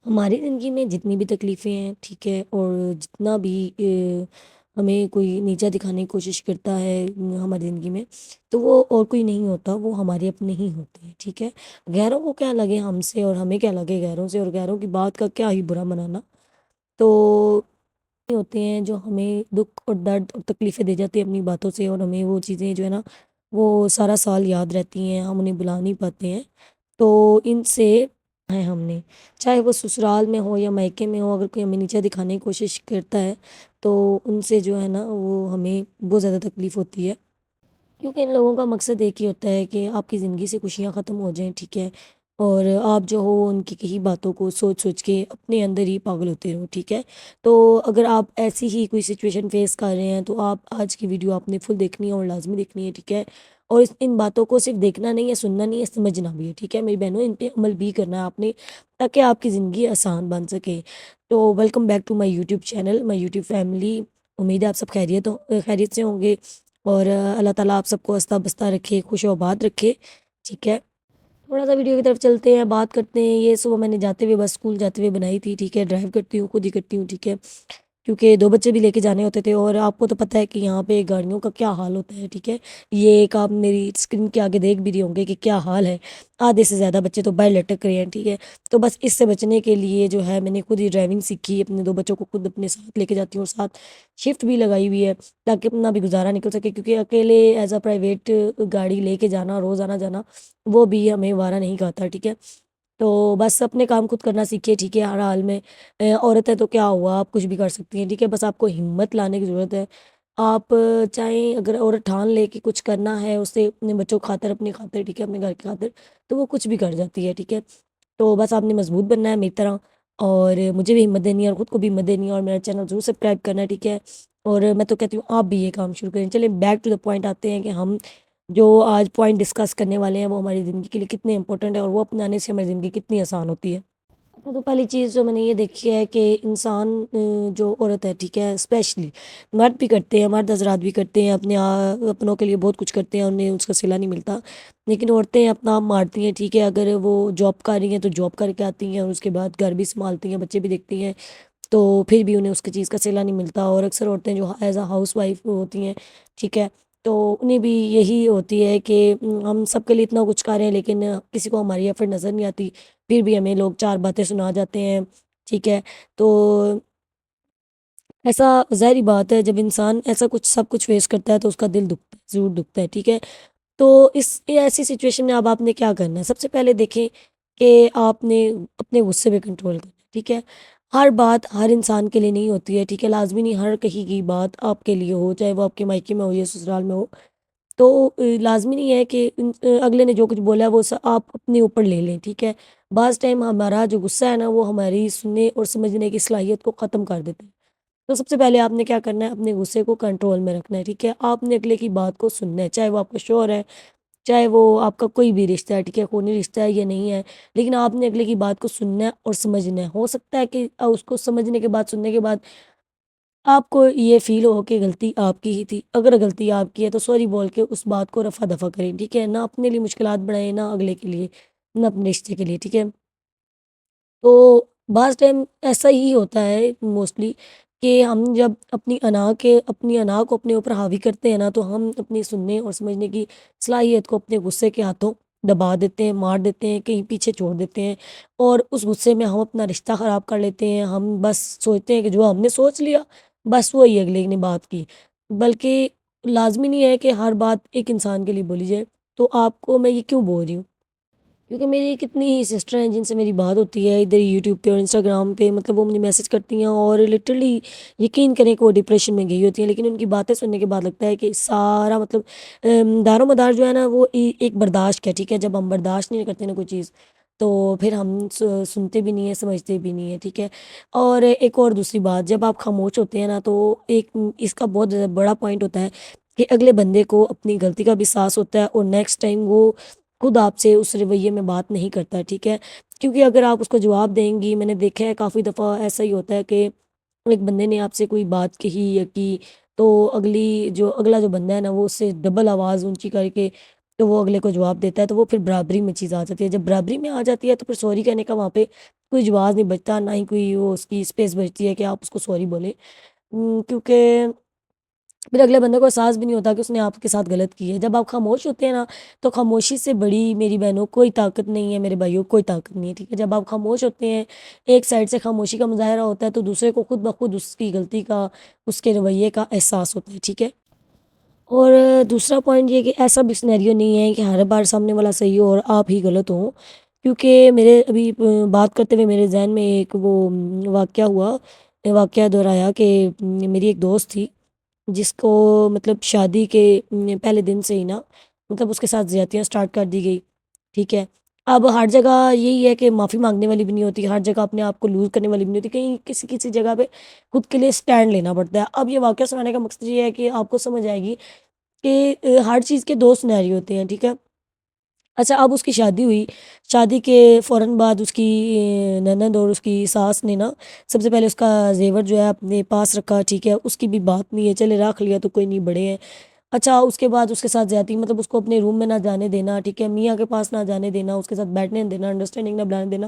ہماری زندگی میں جتنی بھی تکلیفیں ہیں، ٹھیک ہے، اور جتنا بھی ہمیں کوئی نیچا دکھانے کی کوشش کرتا ہے ہماری زندگی میں، تو وہ اور کوئی نہیں ہوتا، وہ ہمارے اپنے ہی ہوتے ہیں، ٹھیک ہے۔ غیروں کو کیا لگے ہم سے اور ہمیں کیا لگے غیروں سے، اور غیروں کی بات کا کیا ہی برا منانا، تو یہ ہوتے ہیں جو ہمیں دکھ اور درد اور تکلیفیں دے جاتی ہیں اپنی باتوں سے، اور ہمیں وہ چیزیں جو ہے نا وہ سارا سال یاد رہتی ہیں، ہم انہیں بلا نہیں پاتے ہیں۔ تو ان سے ہے ہم نے، چاہے وہ سسرال میں ہو یا میکے میں ہو، اگر کوئی ہمیں نیچا دکھانے کی کوشش کرتا ہے تو ان سے جو ہے نا وہ ہمیں بہت زیادہ تکلیف ہوتی ہے، کیونکہ ان لوگوں کا مقصد ایک ہی ہوتا ہے کہ آپ کی زندگی سے خوشیاں ختم ہو جائیں، ٹھیک ہے، اور آپ جو ہو ان کی کہی باتوں کو سوچ سوچ کے اپنے اندر ہی پاگل ہوتے رہو، ٹھیک ہے۔ تو اگر آپ ایسی ہی کوئی سچویشن فیس کر رہے ہیں تو آپ آج کی ویڈیو آپ نے فل دیکھنی ہے اور لازمی دیکھنی ہے، ٹھیک ہے، اور ان باتوں کو صرف دیکھنا نہیں ہے، سننا نہیں ہے، سمجھنا بھی ہے، ٹھیک ہے میری بہنوں، ان پہ عمل بھی کرنا ہے آپ نے، تاکہ آپ کی زندگی آسان بن سکے۔ تو welcome back to my YouTube channel, my YouTube family. امید ہے آپ سب خیریت سے ہوں گے، اور اللہ تعالیٰ آپ سب کو ہنستا بستا رکھے، خوش و آباد رکھے، ٹھیک ہے۔ تھوڑا سا ویڈیو کی طرف چلتے ہیں، بات کرتے ہیں۔ یہ صبح میں نے جاتے ہوئے بس اسکول جاتے ہوئے بنائی تھی، ٹھیک ہے، ڈرائیو کرتی ہوں، خود ہی کرتی ہوں، ٹھیک ہے، کیونکہ دو بچے بھی لے کے جانے ہوتے تھے، اور آپ کو تو پتہ ہے کہ یہاں پہ گاڑیوں کا کیا حال ہوتا ہے، ٹھیک ہے۔ یہ ایک آپ میری اسکرین کے آگے دیکھ بھی رہے ہوں گے کہ کیا حال ہے، آدھے سے زیادہ بچے تو باہر لٹک رہے ہیں، ٹھیک ہے۔ تو بس اس سے بچنے کے لیے جو ہے میں نے خود ہی ڈرائیونگ سیکھی، اپنے دو بچوں کو خود اپنے ساتھ لے کے جاتی ہوں، اور ساتھ شفٹ بھی لگائی ہوئی ہے تاکہ اپنا بھی گزارا نکل سکے، کیونکہ اکیلے ایز اے پرائیویٹ گاڑی لے کے جانا، روز آنا جانا، وہ بھی ہمیں وارہ نہیں کھاتا، ٹھیک ہے۔ تو بس اپنے کام خود کرنا سیکھیے، ٹھیک ہے، ہر حال میں عورت ہے تو کیا ہوا، آپ کچھ بھی کر سکتی ہیں، ٹھیک ہے، بس آپ کو ہمت لانے کی ضرورت ہے۔ آپ چاہیں اگر عورت ٹھان لے کہ کچھ کرنا ہے اسے اپنے بچوں کی خاطر، اپنی خاطر، ٹھیک ہے، اپنے گھر کی خاطر، تو وہ کچھ بھی کر جاتی ہے، ٹھیک ہے۔ تو بس آپ نے مضبوط بننا ہے میری طرح، اور مجھے بھی ہمت دینی ہے اور خود کو بھی ہمت دینی ہے، اور میرا چینل ضرور سبسکرائب کرنا ہے، ٹھیک ہے۔ اور میں تو کہتی ہوں آپ بھی یہ کام شروع کریں۔ چلیں بیک ٹو دا پوائنٹ آتے ہیں کہ ہم جو آج پوائنٹ ڈسکس کرنے والے ہیں وہ ہماری زندگی کے لیے کتنے امپورٹنٹ ہے، اور وہ اپنانے سے ہماری زندگی کتنی آسان ہوتی ہے۔ تو پہلی چیز جو میں نے یہ دیکھی ہے کہ انسان جو عورت ہے، ٹھیک ہے، اسپیشلی مرد بھی کرتے ہیں، مرد حضرات بھی کرتے ہیں، اپنے اپنوں کے لیے بہت کچھ کرتے ہیں، انہیں اس کا صلہ نہیں ملتا، لیکن عورتیں اپنا آپ مارتی ہیں، ٹھیک ہے، اگر وہ جاب کر رہی ہیں تو جاب کر کے آتی ہیں، اور اس کے بعد گھر بھی سنبھالتی ہیں، بچے بھی دیکھتی ہیں، تو پھر بھی انہیں اس کی چیز کا صلہ نہیں ملتا، اور اکثر عورتیں جو ایز اے ہاؤس وائف ہوتی ہیں، ٹھیک ہے، تو انہیں بھی یہی ہوتی ہے کہ ہم سب کے لیے اتنا کچھ کر رہے ہیں، لیکن کسی کو ہماری ایفرٹ نظر نہیں آتی، پھر بھی ہمیں لوگ چار باتیں سنا جاتے ہیں، ٹھیک ہے۔ تو ایسا ظاہری بات ہے جب انسان ایسا کچھ سب کچھ فیس کرتا ہے تو اس کا دل دکھتا ہے، ضرور دکھتا ہے، ٹھیک ہے۔ تو ایسی سچویشن میں اب آپ نے کیا کرنا ہے، سب سے پہلے دیکھیں کہ آپ نے اپنے غصے پہ کنٹرول کرنا ہے، ٹھیک ہے۔ ہر بات ہر انسان کے لیے نہیں ہوتی ہے، ٹھیک ہے، لازمی نہیں ہر کہیں کی بات آپ کے لیے ہو، چاہے وہ آپ کے مائکے میں ہو یا سسرال میں ہو، تو لازمی نہیں ہے کہ اگلے نے جو کچھ بولا ہے وہ آپ اپنے اوپر لے لیں، ٹھیک ہے۔ بعض ٹائم ہمارا جو غصہ ہے نا وہ ہماری سننے اور سمجھنے کی صلاحیت کو ختم کر دیتا ہے۔ تو سب سے پہلے آپ نے کیا کرنا ہے، اپنے غصے کو کنٹرول میں رکھنا ہے، ٹھیک ہے۔ آپ نے اگلے کی بات کو سننا ہے، چاہے وہ آپ کا شوہر ہے، چاہے وہ آپ کا کوئی بھی رشتہ ہے، ٹھیک ہے، خونی رشتہ ہے یا نہیں ہے، لیکن آپ نے اگلے کی بات کو سننا ہے اور سمجھنا ہے۔ ہو سکتا ہے کہ اس کو سمجھنے کے بعد، سننے کے بعد آپ کو یہ فیل ہو کہ غلطی آپ کی ہی تھی، اگر غلطی آپ کی ہے تو سوری بول کے اس بات کو رفع دفع کریں، ٹھیک ہے، نہ اپنے لیے مشکلات بڑھائیں، نہ اگلے کے لیے، نہ اپنے رشتے کے لیے، ٹھیک ہے۔ تو بعض ٹائم ایسا ہی ہوتا ہے موسٹلی کہ ہم جب اپنی انا کو اپنے اوپر حاوی کرتے ہیں نا، تو ہم اپنی سننے اور سمجھنے کی صلاحیت کو اپنے غصے کے ہاتھوں دبا دیتے ہیں، مار دیتے ہیں، کہیں پیچھے چھوڑ دیتے ہیں، اور اس غصے میں ہم اپنا رشتہ خراب کر لیتے ہیں۔ ہم بس سوچتے ہیں کہ جو ہم نے سوچ لیا بس وہی اگلے نے بات کی، بلکہ لازمی نہیں ہے کہ ہر بات ایک انسان کے لیے بولی جائے۔ تو آپ کو میں یہ کیوں بول رہی ہوں، کیونکہ میری کتنی ہی سسٹر ہیں جن سے میری بات ہوتی ہے ادھر یوٹیوب پہ اور انسٹاگرام پہ، مطلب وہ مجھے میسج کرتی ہیں، اور لٹرلی یقین کریں کہ وہ ڈپریشن میں گئی ہوتی ہیں، لیکن ان کی باتیں سننے کے بعد لگتا ہے کہ سارا مطلب دار و مدار جو ہے نا وہ ایک برداشت کا، ٹھیک ہے۔ جب ہم برداشت نہیں کرتے نا کوئی چیز تو پھر ہم سنتے بھی نہیں ہیں، سمجھتے بھی نہیں ہیں، ٹھیک ہے۔ اور ایک اور دوسری بات، جب آپ خاموش ہوتے ہیں نا تو ایک اس کا بہت زیادہ بڑا پوائنٹ ہوتا ہے کہ اگلے بندے کو اپنی غلطی کا بھی احساس ہوتا ہے، اور نیکسٹ ٹائم وہ خود آپ سے اس رویے میں بات نہیں کرتا، ٹھیک ہے۔ کیونکہ اگر آپ اس کو جواب دیں گی، میں نے دیکھا ہے کافی دفعہ ایسا ہی ہوتا ہے کہ ایک بندے نے آپ سے کوئی بات کہی یا کی، تو اگلا جو بندہ ہے نا وہ اس سے ڈبل آواز اونچی کر کے تو وہ اگلے کو جواب دیتا ہے، تو وہ پھر برابری میں چیز آ جاتی ہے۔ جب برابری میں آ جاتی ہے تو پھر سوری کہنے کا وہاں پہ کوئی جواز نہیں بچتا، نہ ہی کوئی وہ اس کی اسپیس بچتی ہے کہ آپ اس کو سوری بولیں، کیونکہ پھر اگلے بندے کو احساس بھی نہیں ہوتا کہ اس نے آپ کے ساتھ غلط کی ہے۔ جب آپ خاموش ہوتے ہیں نا، تو خاموشی سے بڑی میری بہنوں کوئی طاقت نہیں ہے، میرے بھائیوں کوئی طاقت نہیں ہے، ٹھیک ہے؟ جب آپ خاموش ہوتے ہیں، ایک سائڈ سے خاموشی کا مظاہرہ ہوتا ہے، تو دوسرے کو خود بخود اس کی غلطی کا، اس کے رویے کا احساس ہوتا ہے، ٹھیک ہے؟ اور دوسرا پوائنٹ یہ کہ ایسا بھی سینیریو نہیں ہے کہ ہر بار سامنے والا صحیح ہو اور آپ ہی غلط ہوں، کیونکہ میرے ابھی بات کرتے ہوئے میرے ذہن میں ایک وہ واقعہ ہوا، واقعہ دہرایا کہ میری ایک دوست تھی، جس کو مطلب شادی کے پہلے دن سے ہی نا، مطلب اس کے ساتھ زیادتیاں سٹارٹ کر دی گئی، ٹھیک ہے؟ اب ہر جگہ یہی ہے کہ معافی مانگنے والی بھی نہیں ہوتی، ہر جگہ اپنے آپ کو لوز کرنے والی بھی نہیں ہوتی، کہیں کسی کسی جگہ پہ خود کے لیے سٹینڈ لینا پڑتا ہے۔ اب یہ واقعہ سنانے کا مقصد یہ ہے کہ آپ کو سمجھ آئے گی کہ ہر چیز کے دو سینیریو ہوتے ہیں، ٹھیک ہے؟ اچھا، اب اس کی شادی ہوئی، شادی کے فوراً بعد اس کی نند اور اس کی ساس نے نا سب سے پہلے اس کا زیور جو ہے اپنے پاس رکھا، ٹھیک ہے؟ اس کی بھی بات نہیں ہے، چلے رکھ لیا تو کوئی نہیں، بڑے ہیں۔ اچھا، اس کے بعد اس کے ساتھ زیادتی، مطلب اس کو اپنے روم میں نہ جانے دینا، ٹھیک ہے؟ میاں کے پاس نہ جانے دینا، اس کے ساتھ بیٹھنے نہ دینا، انڈرسٹینڈنگ نہ بلانے دینا،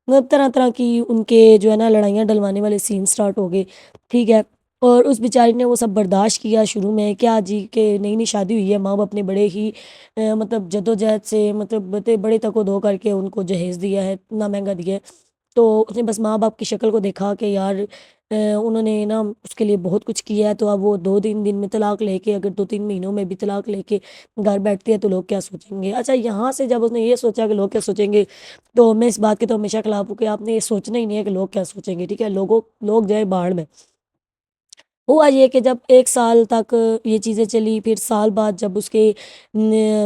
مطلب طرح طرح کی ان کے جو ہے نا لڑائیاں ڈلوانے والے سین سٹارٹ ہو گئے، ٹھیک ہے؟ اور اس بیچاری نے وہ سب برداشت کیا شروع میں، کیا جی کہ نئی نئی شادی ہوئی ہے، ماں باپ نے بڑے ہی مطلب جدوجہد سے، مطلب بڑے تک و دو کر کے ان کو جہیز دیا ہے، اتنا مہنگا دیا ہے، تو اس نے بس ماں باپ کی شکل کو دیکھا کہ یار انہوں نے نا اس کے لیے بہت کچھ کیا ہے، تو اب وہ 2 3 دن میں طلاق لے کے، اگر 2 3 مہینوں میں بھی طلاق لے کے گھر بیٹھتی ہے تو لوگ کیا سوچیں گے؟ اچھا، یہاں سے جب اس نے یہ سوچا کہ لوگ کیا سوچیں گے، تو میں اس بات کے تو ہمیشہ خلاف ہوں کہ آپ نے یہ سوچنا ہی نہیں ہے کہ لوگ کیا سوچیں گے، ٹھیک ہے؟ لوگ جائے باہر میں۔ ہوا یہ کہ جب 1 سال تک یہ چیزیں چلی، پھر سال بعد جب اس کے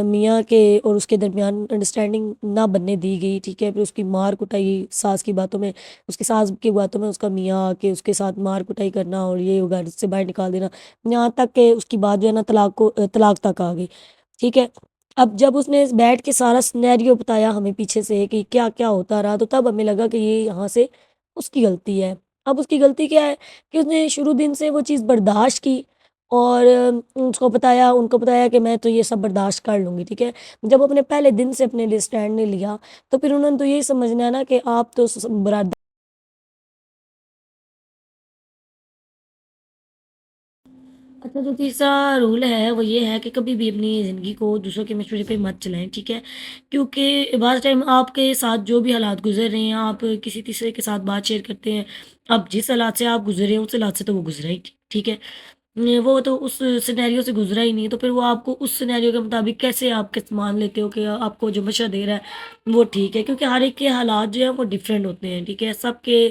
میاں کے اور اس کے درمیان انڈرسٹینڈنگ نہ بننے دی گئی، ٹھیک ہے؟ پھر اس کی مار کٹائی ساس کی باتوں میں، اس کی ساس کی باتوں میں اس کا میاں آ کے اس کے ساتھ مار کٹائی کرنا اور یہ گھر سے باہر نکال دینا، یہاں تک کہ اس کی بات جو ہے نا طلاق تک آ گئی، ٹھیک ہے؟ اب جب اس نے بیٹھ کے سارا سینیریو بتایا ہمیں پیچھے سے کہ کیا کیا ہوتا رہا، تو تب ہمیں لگا کہ یہ یہاں سے اس کی غلطی ہے۔ اب اس کی غلطی کیا ہے کہ اس نے شروع دن سے وہ چیز برداشت کی، اور ان کو بتایا کہ میں تو یہ سب برداشت کر لوں گی، ٹھیک ہے؟ جب اپنے پہلے دن سے اپنے لیے اسٹینڈ نہیں لیا، تو پھر انہوں نے تو یہی سمجھنا ہے نا کہ آپ تو برادر۔ اچھا، جو تیسرا رول ہے وہ یہ ہے کہ کبھی بھی اپنی زندگی کو دوسروں کے مشورے پہ مت چلائیں، ٹھیک ہے؟ کیونکہ بعض ٹائم آپ کے ساتھ جو بھی حالات گزر رہے ہیں، آپ کسی تیسرے کے ساتھ بات شیئر کرتے ہیں، اب جس حالات سے آپ گزر رہے ہیں اس حالات سے تو وہ گزرا ہی، ٹھیک ہے؟ وہ تو اس سینیریو سے گزرا ہی نہیں، تو پھر وہ آپ کو اس سینیریو کے مطابق کیسے آپ کے مان لیتے ہو کہ آپ کو جو مشورہ دے رہا ہے وہ ٹھیک ہے؟ کیونکہ ہر ایک کے حالات جو ہیں وہ ڈفرینٹ ہوتے ہیں، ٹھیک ہے؟ سب کے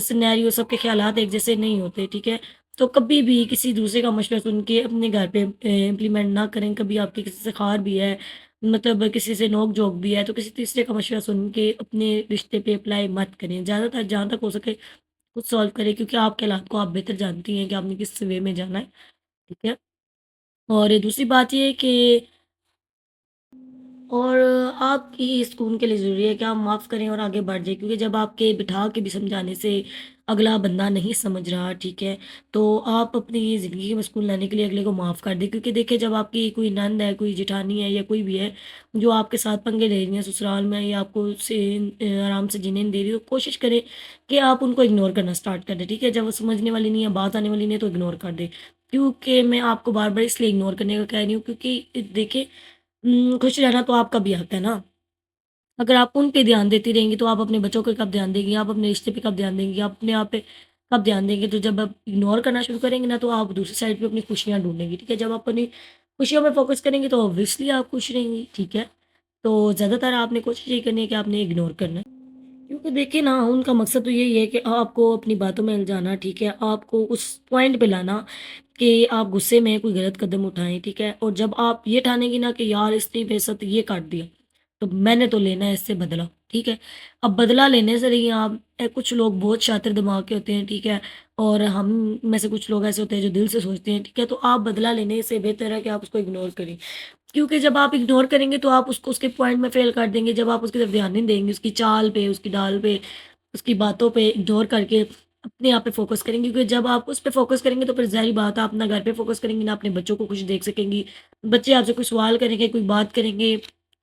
سینیریو، سب کے خیالات ایک جیسے نہیں ہوتے، ٹھیک ہے؟ تو کبھی بھی کسی دوسرے کا مشورہ سن کے اپنے گھر پہ امپلیمنٹ نہ کریں۔ کبھی آپ کی کسی سے خار بھی ہے، مطلب کسی سے نوک جھوک بھی ہے، تو کسی تیسرے کا مشورہ سن کے اپنے رشتے پہ اپلائی مت کریں، زیادہ تر جہاں تک ہو سکے خود سولو کریں، کیونکہ آپ کے حالات کو آپ بہتر جانتی ہیں کہ آپ نے کس وے میں جانا ہے، ٹھیک ہے؟ اور دوسری بات یہ ہے کہ اور آپ کی ہی سکون کے لیے ضروری ہے کہ آپ معاف کریں اور آگے بڑھ جائیں، کیونکہ جب آپ کے بٹھا کے بھی سمجھانے سے اگلا بندہ نہیں سمجھ رہا، ٹھیک ہے؟ تو آپ اپنی زندگی میں سکون لانے کے لیے اگلے کو معاف کر دیں، کیونکہ دیکھیں جب آپ کی کوئی نند ہے، کوئی جٹھانی ہے، یا کوئی بھی ہے جو آپ کے ساتھ پنگے لے رہی ہیں سسرال میں، یا آپ کو آرام سے جینے نہیں دے رہی، تو کوشش کریں کہ آپ ان کو اگنور کرنا اسٹارٹ کر دیں، ٹھیک ہے؟ جب وہ سمجھنے والی نہیں ہے، بات آنے والی نہیں ہے، تو اگنور کر دیں۔ کیونکہ میں آپ کو بار بار اس لیے اگنور کرنے کا کہہ رہی ہوں، کیونکہ دیکھیں خوش رہنا تو آپ کا بھی حق ہے نا۔ اگر آپ ان پہ دھیان دیتی رہیں گی تو آپ اپنے بچوں پہ کب دھیان دیں گی، آپ اپنے رشتے پہ کب دھیان دیں گی، آپ اپنے آپ پہ کب دھیان دیں گے؟ تو جب آپ اگنور کرنا شروع کریں گے نا، تو آپ دوسری سائڈ پہ اپنی خوشیاں ڈھونڈیں گی، ٹھیک ہے؟ جب آپ اپنی خوشیوں پہ فوکس کریں گے تو اوبویسلی آپ خوش رہیں گی، ٹھیک ہے؟ تو زیادہ تر آپ نے کوشش یہ کرنی ہے کہ آپ نے اگنور کرنا ہے، کیونکہ دیکھیں نا ان کا مقصد تو یہی ہے کہ آپ کو اپنی باتوں میں الجھانا، ٹھیک ہے؟ آپ کو اس پوائنٹ پہ لانا کہ آپ غصے میں کوئی غلط قدم اٹھائیں، ٹھیک ہے؟ اور جب آپ یہ ٹھانیں گی نا کہ یار اس نے میرے ساتھ یہ کاٹ دیا، تو میں نے تو لینا ہے اس سے بدلہ، ٹھیک ہے؟ اب بدلہ لینے سے رہی آپ کچھ لوگ بہت شاطر دماغ کے ہوتے ہیں، ٹھیک ہے؟ اور ہم میں سے کچھ لوگ ایسے ہوتے ہیں جو دل سے سوچتے ہیں، ٹھیک ہے؟ تو آپ بدلہ لینے سے بہتر ہے کہ آپ اس کو اگنور کریں، کیونکہ جب آپ اگنور کریں گے تو آپ اس کو اس کے پوائنٹ میں فیل کر دیں گے، جب آپ اس کی طرف دھیان نہیں دیں گے، اس کی چال پہ، اس کی ڈال پہ، اس کی باتوں پہ اگنور کر کے اپنے آپ پہ فوکس کریں گی، کیونکہ جب آپ اس پہ فوکس کریں گے تو پھر ظاہری بات ہے آپ نہ گھر پہ فوکس کریں گی، نہ اپنے بچوں کو کچھ دیکھ سکیں گی۔ بچے آپ سے کوئی سوال کریں گے، کوئی بات کریں گے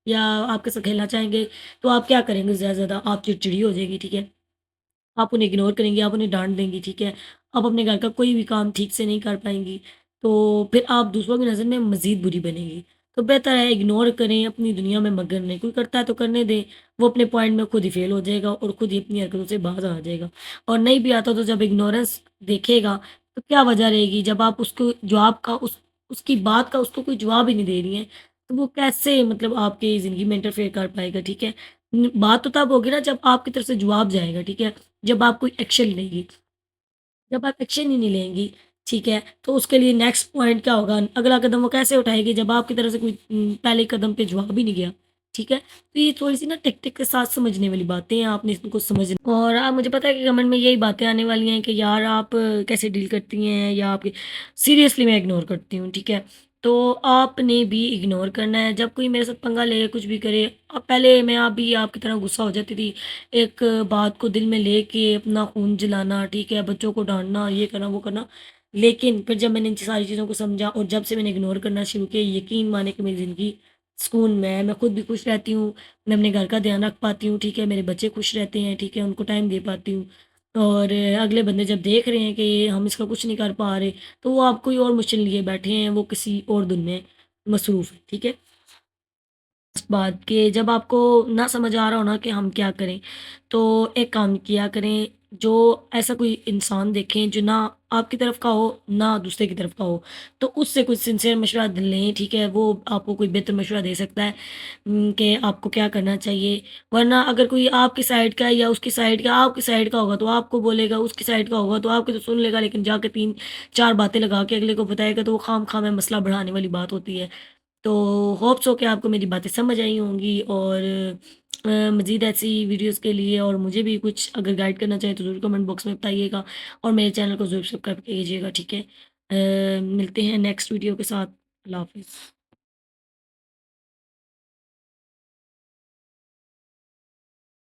یا آپ کے ساتھ کھیلنا چاہیں گے، تو آپ کیا کریں گے زیادہ سے زیادہ آپ چڑچڑی ہو جائیں گی، ٹھیک ہے؟ آپ انہیں اگنور کریں گی، آپ انہیں ڈانٹ دیں گی، ٹھیک ہے؟ آپ اپنے گھر کا کوئی بھی کام ٹھیک سے نہیں کر پائیں گی، تو پھر آپ دوسروں کی نظر میں مزید بری بنیں گی۔ تو بہتر ہے اگنور کریں، اپنی دنیا میں مگن رہیں، کوئی کرتا ہے تو کرنے دیں، وہ اپنے پوائنٹ میں خود ہی فیل ہو جائے گا اور خود ہی اپنی حرکتوں سے باز آ جائے گا، اور نہیں بھی آتا تو جب اگنورینس دیکھے گا تو کیا وجہ رہے گی جب آپ اس کو جواب کا اس کی بات کا اس کو کوئی جواب ہی نہیں دے رہی ہیں، تو وہ کیسے مطلب آپ کی زندگی میں انٹرفیئر کر پائے گا، ٹھیک ہے؟ بات تو تب ہوگی نا جب آپ کی طرف سے جواب جائے گا، ٹھیک ہے؟ جب آپ کوئی ایکشن لیں گی، جب آپ ایکشن ہی نہیں لیں گی، ٹھیک ہے، تو اس کے لیے نیکسٹ پوائنٹ کیا ہوگا، اگلا قدم وہ کیسے اٹھائے گی جب آپ کی طرف سے کوئی پہلے قدم پہ جواب ہی نہیں گیا، ٹھیک ہے؟ تو یہ تھوڑی سی نا ٹک ٹک کے ساتھ سمجھنے والی باتیں ہیں، آپ نے ان کو سمجھنا، اور آپ مجھے پتا ہے کہ کمنٹ میں یہی باتیں آنے والی ہیں کہ یار آپ کیسے ڈیل کرتی ہیں یا آپ کی سیریسلی میں اگنور کرتی ہوں، ٹھیک ہے؟ تو آپ نے بھی اگنور کرنا ہے جب کوئی میرے ساتھ پنگا لے کچھ بھی کرے، اب پہلے میں بھی آپ کی طرح غصہ ہو جاتی تھی، ایک بات کو دل میں لے کے اپنا خون جلانا، ٹھیک ہے، بچوں کو ڈانٹنا، یہ کرنا وہ کرنا، لیکن پھر جب میں نے ان ساری چیزوں کو سمجھا اور جب سے میں نے اگنور کرنا شروع کیا، یقین مانے کہ میری زندگی سکون میں خود بھی خوش رہتی ہوں، میں اپنے گھر کا دھیان رکھ پاتی ہوں، ٹھیک ہے، میرے بچے خوش رہتے ہیں، ٹھیک ہے، ان کو ٹائم دے پاتی ہوں، اور اگلے بندے جب دیکھ رہے ہیں کہ ہم اس کا کچھ نہیں کر پا رہے تو وہ آپ کوئی اور مشکل لیے بیٹھے ہیں، وہ کسی اور دن میں مصروف ہے، ٹھیک ہے؟ اس بات کہ جب آپ کو نہ سمجھ آ رہا ہو نا کہ ہم کیا کریں، تو ایک کام کیا کریں، جو ایسا کوئی انسان دیکھیں جو نہ آپ کی طرف کا ہو نہ دوسرے کی طرف کا ہو، تو اس سے کچھ سنسیئر مشورہ لیں، ٹھیک ہے، وہ آپ کو کوئی بہتر مشورہ دے سکتا ہے کہ آپ کو کیا کرنا چاہیے، ورنہ اگر کوئی آپ کی سائڈ کا ہے یا اس کی سائڈ کا، آپ کی سائڈ کا ہوگا تو آپ کو بولے گا، اس کی سائڈ کا ہوگا تو آپ کی تو سن لے گا، لیکن جا کے تین چار باتیں لگا کے اگلے کو بتائے گا تو وہ خام خواہ میں مسئلہ بڑھانے والی بات ہوتی ہے۔ تو ہوپس ہو کہ آپ کو میری باتیں سمجھ آئی ہوں گی، اور مزید ایسی ویڈیوز کے لیے اور مجھے بھی کچھ اگر گائڈ کرنا چاہیں تو ضرور کمنٹ باکس میں بتائیے گا، اور میرے چینل کو ضرور سبسکرائب کیجیے گا، ٹھیک ہے؟ ملتے ہیں نیکسٹ ویڈیو کے ساتھ، اللہ حافظ۔